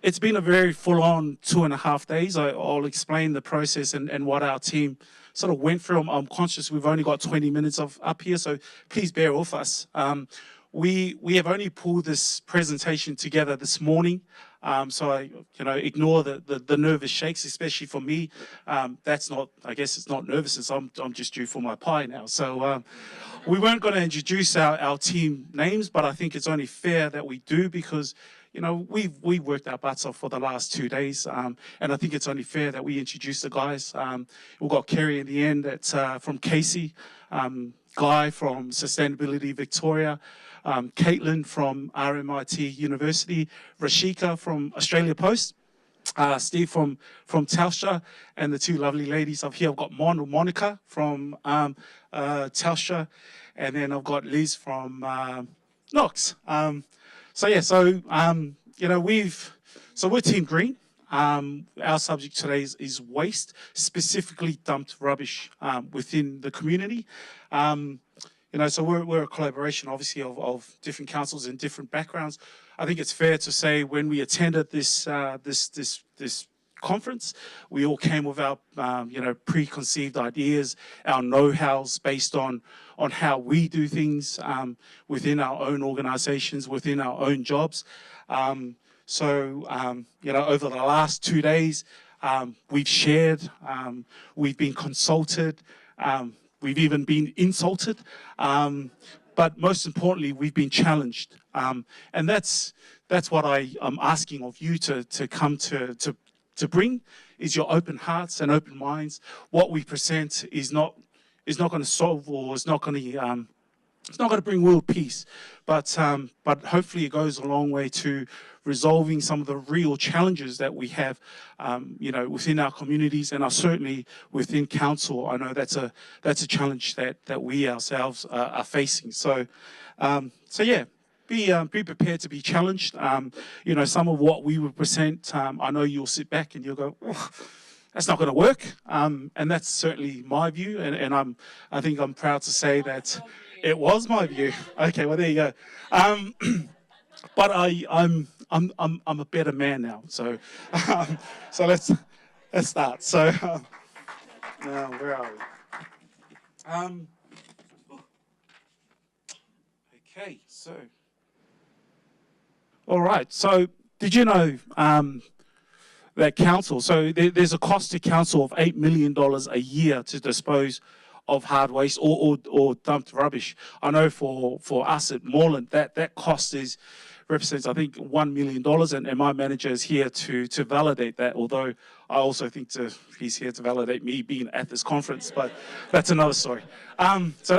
it's been a very full-on 2.5 days. I'll explain the process and what our team sort of went through. I'm conscious we've only got 20 minutes up here, so please bear with us. We have only pulled this presentation together this morning, so I ignore the nervous shakes, especially for me. That's not, I guess it's not nervousness. I'm just due for my pie now. So we weren't going to introduce our team names, but I think it's only fair that we do because we've worked our butts off for the last 2 days, and I think it's only fair that we introduce the guys. We've got Kerry in the end from Casey, Guy from Sustainability Victoria, Caitlin from RMIT University, Rashika from Australia Post, Steve from Telstra, and the two lovely ladies up here. I've got Monica from Telstra, and then I've got Liz from Knox. We're Team Green. Our subject today is waste, specifically dumped rubbish within the community. So we're a collaboration, obviously, of different councils and different backgrounds. I think it's fair to say when we attended this conference, we all came with our preconceived ideas, our know-hows based on how we do things within our own organisations, within our own jobs. Over the last 2 days, we've shared, we've been consulted, we've even been insulted, but most importantly, we've been challenged, and that's what I'm asking of you to come to bring is your open hearts and open minds. What we present is not going to solve, or it's not going to bring world peace, but hopefully it goes a long way to resolving some of the real challenges that we have, within our communities, and are certainly within council. I know that's a challenge that we ourselves are facing. Be prepared to be challenged. Some of what we would present, I know you'll sit back and you'll go, oh, that's not going to work, and that's certainly my view, and I think I'm proud to say that it was my view. Okay, well there you go. But I'm a better man now. So so let's start. So now where are we? Okay, so all right. So did you know that council? So there's a cost to council of $8 million a year to dispose of hard waste or dumped rubbish. I know for us at Moreland, that cost represents, I think, $1 million, and my manager is here to validate that, although I also think he's here to validate me being at this conference, but that's another story. So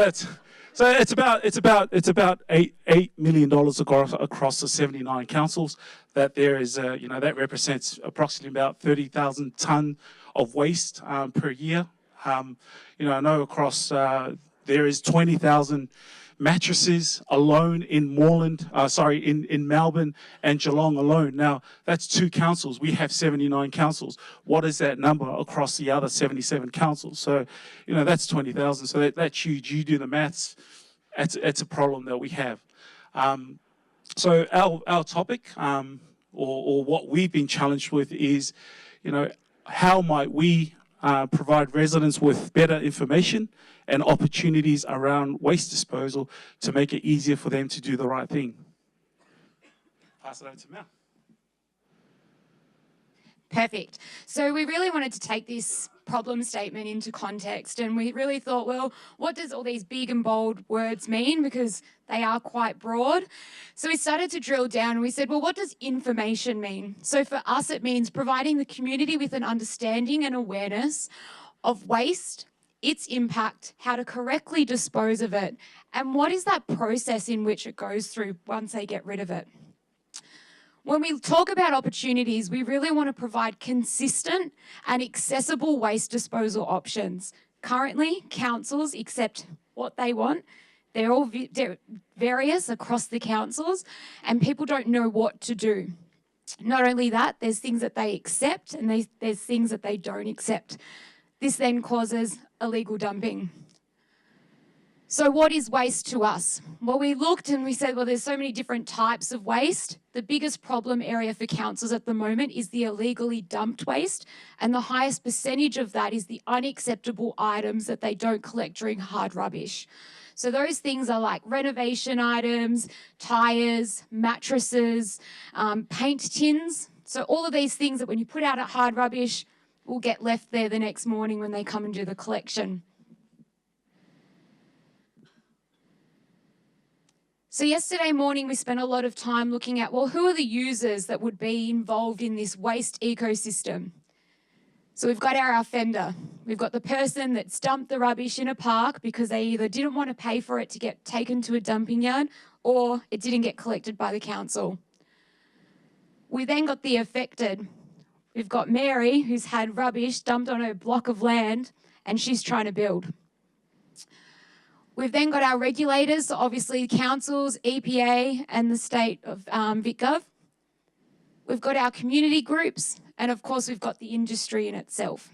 it's about $8 million across the 79 councils that there is, that represents approximately about 30,000 tonne of waste per year. I know across there is 20,000 mattresses alone in Moreland, in Melbourne and Geelong alone. Now, that's 2 councils. We have 79 councils. What is that number across the other 77 councils? So, that's 20,000. So that's huge. You do the maths. It's a problem that we have. So our topic, or what we've been challenged with is, how might we provide residents with better information and opportunities around waste disposal to make it easier for them to do the right thing. Pass it over to Mel. Perfect. So we really wanted to take this problem statement into context, and we really thought, well, what does all these big and bold words mean? Because they are quite broad. So we started to drill down and we said, well, what does information mean? So for us, it means providing the community with an understanding and awareness of waste, its impact, how to correctly dispose of it, and what is that process in which it goes through once they get rid of it. When we talk about opportunities, we really want to provide consistent and accessible waste disposal options. Currently, councils accept what they want. They're all various across the councils, and people don't know what to do. Not only that, there's things that they accept and there's things that they don't accept. This then causes illegal dumping. So what is waste to us? Well, we looked and we said, well, there's so many different types of waste. The biggest problem area for councils at the moment is the illegally dumped waste, and the highest percentage of that is the unacceptable items that they don't collect during hard rubbish. So those things are like renovation items, tyres, mattresses, paint tins. So all of these things that when you put out at hard rubbish will get left there the next morning when they come and do the collection. So yesterday morning, we spent a lot of time looking at, well, who are the users that would be involved in this waste ecosystem? So we've got our offender. We've got the person that's dumped the rubbish in a park because they either didn't want to pay for it to get taken to a dumping yard or it didn't get collected by the council. We then got the affected. We've got Mary, who's had rubbish dumped on her block of land and she's trying to build. We've then got our regulators, so obviously councils, EPA and the state of VicGov. We've got our community groups and of course we've got the industry in itself.